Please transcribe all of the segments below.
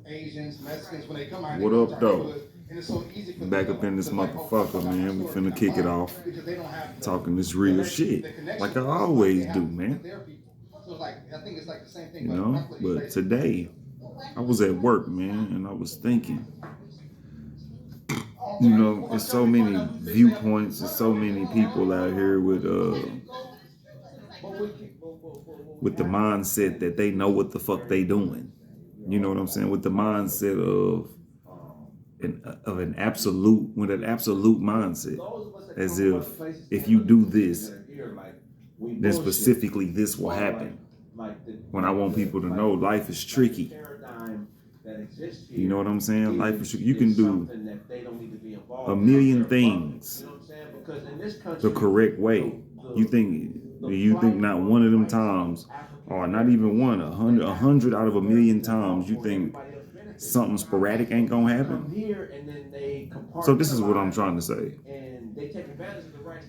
What up, though? Back up in this motherfucker, man. We finna kick it off. Talking this real shit. Like I always do, man. But today, I was at work, man, and I was thinking, there's so many viewpoints, there's so many people out here with the mindset that they know what the fuck they doing. You know what I'm saying? With the mindset of an absolute, with an absolute mindset, as if you do this, then specifically this will happen. When I want people to know life is tricky. You know what I'm saying? Life is tricky. You can do a million things the correct way. You think not one of them times, or not even one, 100 out of a million times, you think something sporadic ain't gonna happen. So this is what I'm trying to say.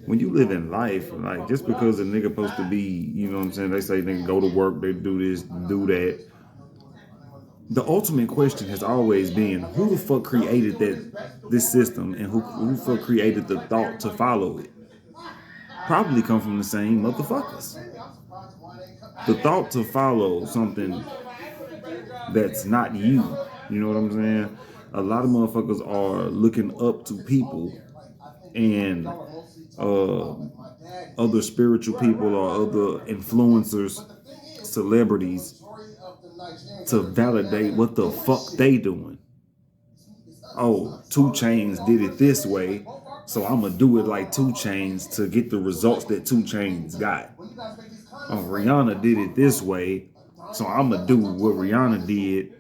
When you live in life, like just because a nigga supposed to be, you know what I'm saying, they say they go to work, they do this, do that. The ultimate question has always been, who the fuck created this system, and who the fuck created the thought to follow it? Probably come from the same motherfuckers. The thought to follow something that's not you. You know what I'm saying? A lot of motherfuckers are looking up to people and other spiritual people or other influencers, celebrities, to validate what the fuck they doing. Oh, 2 Chainz did it this way, so I'm gonna do it like 2 Chainz to get the results that 2 Chainz got. Oh, Rihanna did it this way, so I'm gonna do what Rihanna did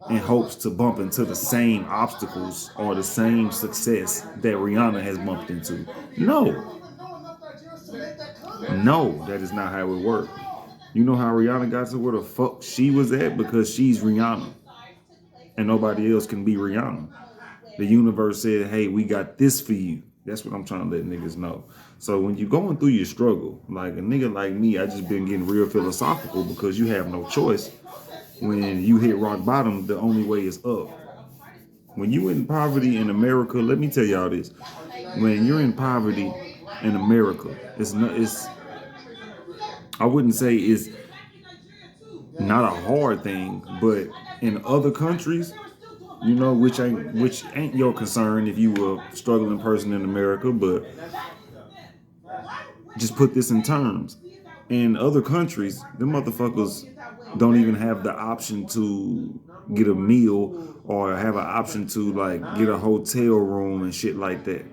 in hopes to bump into the same obstacles or the same success that Rihanna has bumped into. No, that is not how it works. You know how Rihanna got to where the fuck she was at? Because she's Rihanna. And nobody else can be Rihanna. The universe said, hey, we got this for you. That's what I'm trying to let niggas know. So when you're going through your struggle, like a nigga like me, I just been getting real philosophical because you have no choice. When you hit rock bottom, the only way is up. When you in poverty in America, let me tell y'all this. When you're in poverty in America, I wouldn't say it's not a hard thing, but in other countries, which ain't your concern if you were a struggling person in America, but just put this in terms. In other countries, them motherfuckers don't even have the option to get a meal or have an option to like get a hotel room and shit like that.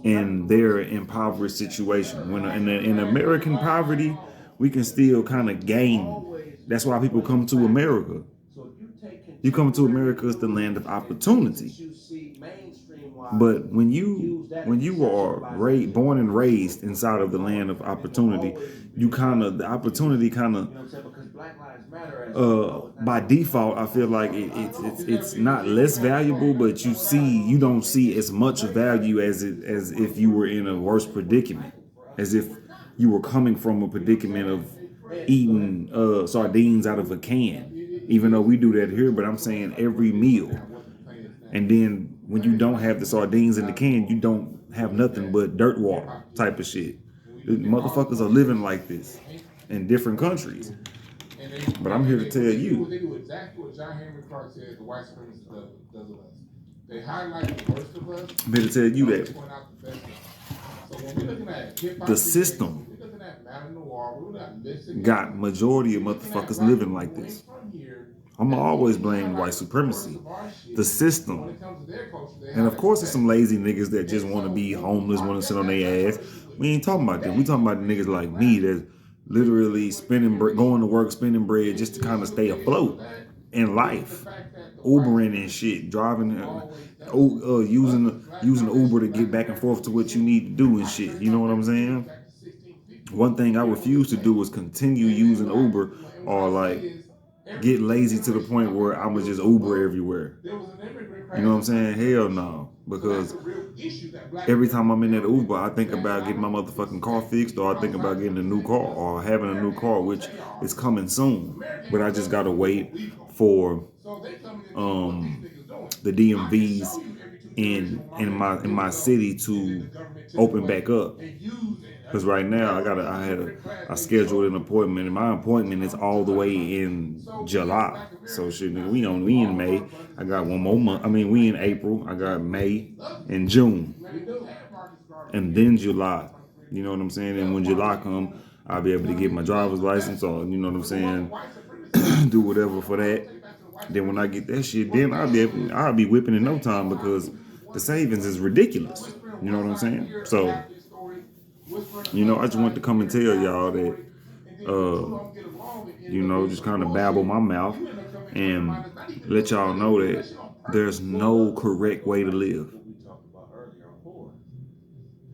And they're in impoverished situation. When in American poverty, we can still kind of gain. That's why people come to America. You come to America, it's the land of opportunity. But when you are born and raised inside of the land of opportunity, the opportunity by default, I feel like it's not less valuable, but you don't see as much value as if you were in a worse predicament, as if you were coming from a predicament of eating sardines out of a can. Even though we do that here, but I'm saying every meal. And then when you don't have the sardines in the can, you don't have nothing but dirt water type of shit. The motherfuckers are living like this in different countries. But I'm here to tell you. They do exactly what John Henry Clark said the white supremacists does of us. They highlight the worst of us. I'm here to tell you that. So when we're looking at the system got majority of motherfuckers living like this. I'm always blame white supremacy. The system. And of course there's some lazy niggas that just want to be homeless, want to sit on their ass. We ain't talking about them. We talking about the niggas like me that literally going to work, spending bread just to kind of stay afloat in life. Ubering and shit, driving, using Uber to get back and forth to what you need to do and shit. You know what I'm saying? One thing I refuse to do was continue using Uber or like get lazy to the point where I'ma just Uber everywhere. You know what I'm saying? Hell no. Because every time I'm in that Uber, I think about getting my motherfucking car fixed, or I think about getting a new car or having a new car, which is coming soon. But I just gotta wait for um, the DMVs in my city to open back up. Because right now I scheduled an appointment, and my appointment is all the way in July. So shit, nigga, we in May. I got one more month. I mean, we in April. I got May and June, and then July. You know what I'm saying? And when July come, I'll be able to get my driver's license, or you know what I'm saying, do whatever for that. Then when I get that shit, then I'll be whipping in no time because the savings is ridiculous. You know what I'm saying? So, I just want to come and tell y'all that, just kind of babble my mouth and let y'all know that there's no correct way to live.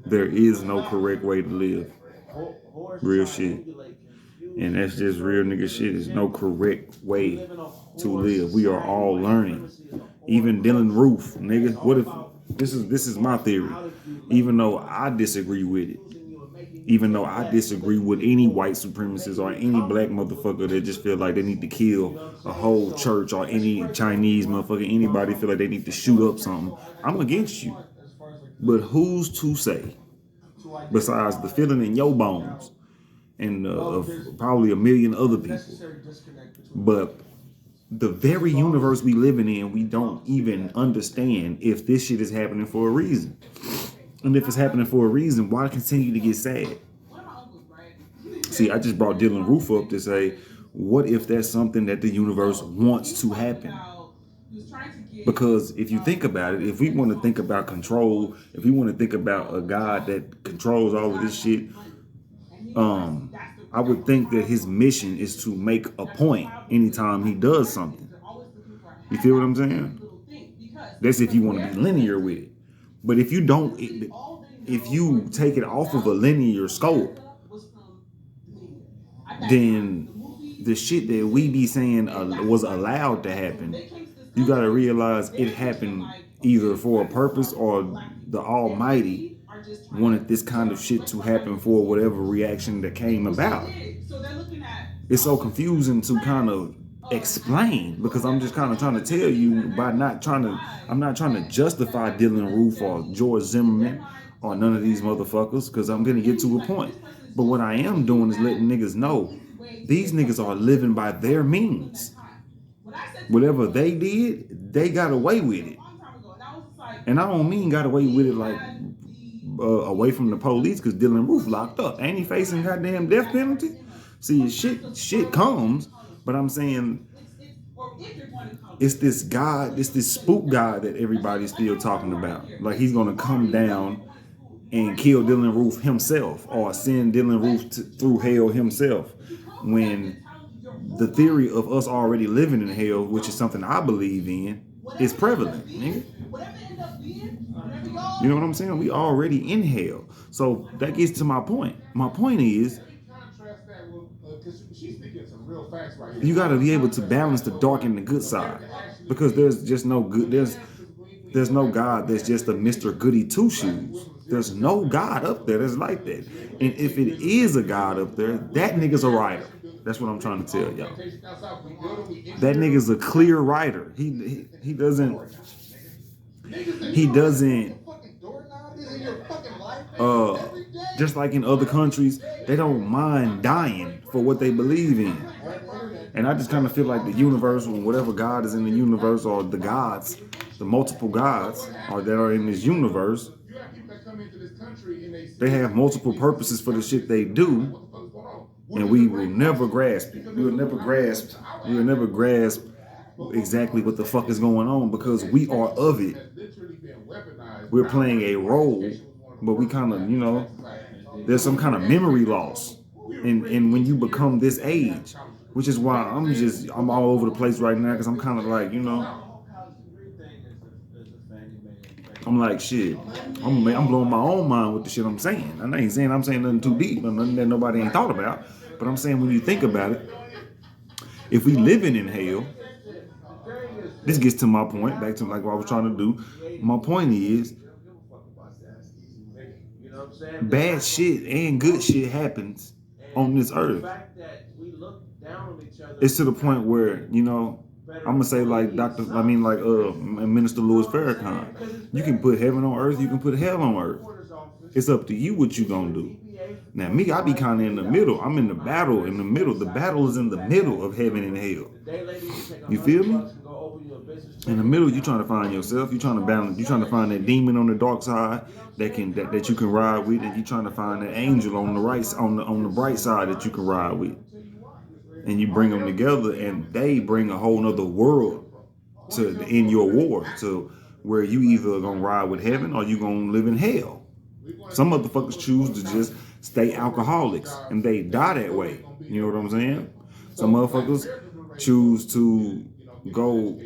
There is no correct way to live. Real shit. And that's just real nigga shit. There's no correct way to live. We are all learning. Even Dylan Roof, nigga. What if this is my theory? Even though I disagree with it, even though I disagree with any white supremacists or any black motherfucker that just feel like they need to kill a whole church, or any Chinese motherfucker, anybody feel like they need to shoot up something, I'm against you. But who's to say, besides the feeling in your bones and of probably a million other people, but the very universe we living in, we don't even understand if this shit is happening for a reason. And if it's happening for a reason, why continue to get sad? See, I just brought Dylan Roof up to say, what if that's something that the universe wants to happen? Because if you think about it, if we want to think about control, if we want to think about a God that controls all of this shit, I would think that his mission is to make a point anytime he does something. You feel what I'm saying? That's if you want to be linear with it. But if you don't, if you take it off of a linear scope, then the shit that we be saying was allowed to happen, you got to realize it happened either for a purpose, or the Almighty wanted this kind of shit to happen for whatever reaction that came about. It's so confusing to kind of explain, because I'm just kind of trying to tell you by I'm not trying to justify Dylan Roof or George Zimmerman or none of these motherfuckers, because I'm going to get to a point. But what I am doing is letting niggas know these niggas are living by their means. Whatever they did, they got away with it. And I don't mean got away with it like away from the police, because Dylan Roof locked up. Ain't he facing goddamn death penalty? See, shit comes, but I'm saying it's this God, it's this spook God that everybody's still talking about. Like he's gonna come down and kill Dylan Roof himself, or send Dylan Roof through hell himself, when the theory of us already living in hell, which is something I believe in, is prevalent, nigga. You know what I'm saying? We already in hell. So that gets to my point. My point is, you got to be able to balance the dark and the good side, because there's just no good. There's no God that's just a Mr. Goody Two Shoes. There's no God up there that's like that. And if it is a God up there, that nigga's a writer. That's what I'm trying to tell y'all. That nigga's a clear writer. He doesn't just like in other countries, they don't mind dying for what they believe in. And I just kind of feel like the universe, or whatever God is in the universe, or the gods, the multiple gods that are in this universe, they have multiple purposes for the shit they do, and we will never grasp it. We will never grasp exactly what the fuck is going on, because we are of it. We're playing a role, but we kind of, there's some kind of memory loss. And when you become this age, which is why I'm all over the place right now, because I'm kind of like, I'm like, shit, I'm blowing my own mind with the shit I'm saying. I ain't saying I'm saying nothing too deep, nothing that nobody ain't thought about. But I'm saying, when you think about it, if we living in hell, this gets to my point, back to like what I was trying to do. My point is, bad shit and good shit happens on this earth. It's to the point where, I'm gonna say like Minister Louis Farrakhan. You can put heaven on earth, you can put hell on earth. It's up to you what you gonna do. Now me, I be kind of in the middle. I'm in the battle in the middle. The battle is in the middle of heaven and hell. You feel me? In the middle, you trying to find yourself. You trying to balance. You trying to find that demon on the dark side that you can ride with, and you trying to find that angel on the right on the bright side that you can ride with. And you bring them together, and they bring a whole nother world to end your war, to where you either gonna ride with heaven or you gonna live in hell. Some motherfuckers choose to just stay alcoholics and they die that way. You know what I'm saying? Some motherfuckers choose to go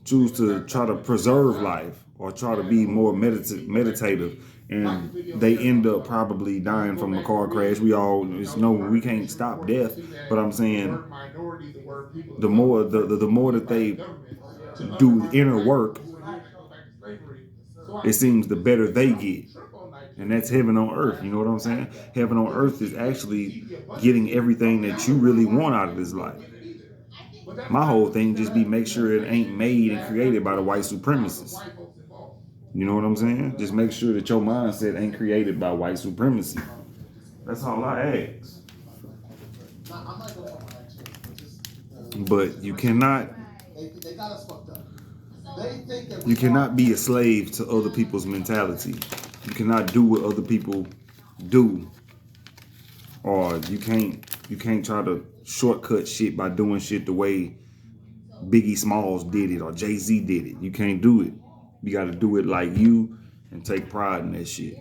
choose to try to preserve life or try to be more meditative, and they end up probably dying from a car crash. We all know we can't stop death, but I'm saying the more that they do inner work, it seems the better they get. And that's heaven on earth. You know what I'm saying? Heaven on earth is actually getting everything that you really want out of this life. My whole thing just be make sure it ain't made and created by the white supremacists. You know what I'm saying? Just make sure that your mindset ain't created by white supremacy. That's all I ask. But you cannot be a slave to other people's mentality. You cannot do what other people do. Or you can't try to shortcut shit by doing shit the way Biggie Smalls did it or Jay-Z did it. You can't do it. You got to do it like you and take pride in that shit.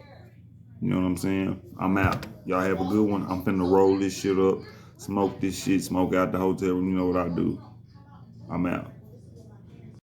You know what I'm saying? I'm out. Y'all have a good one. I'm finna roll this shit up, smoke this shit, smoke out the hotel room. You know what I do. I'm out.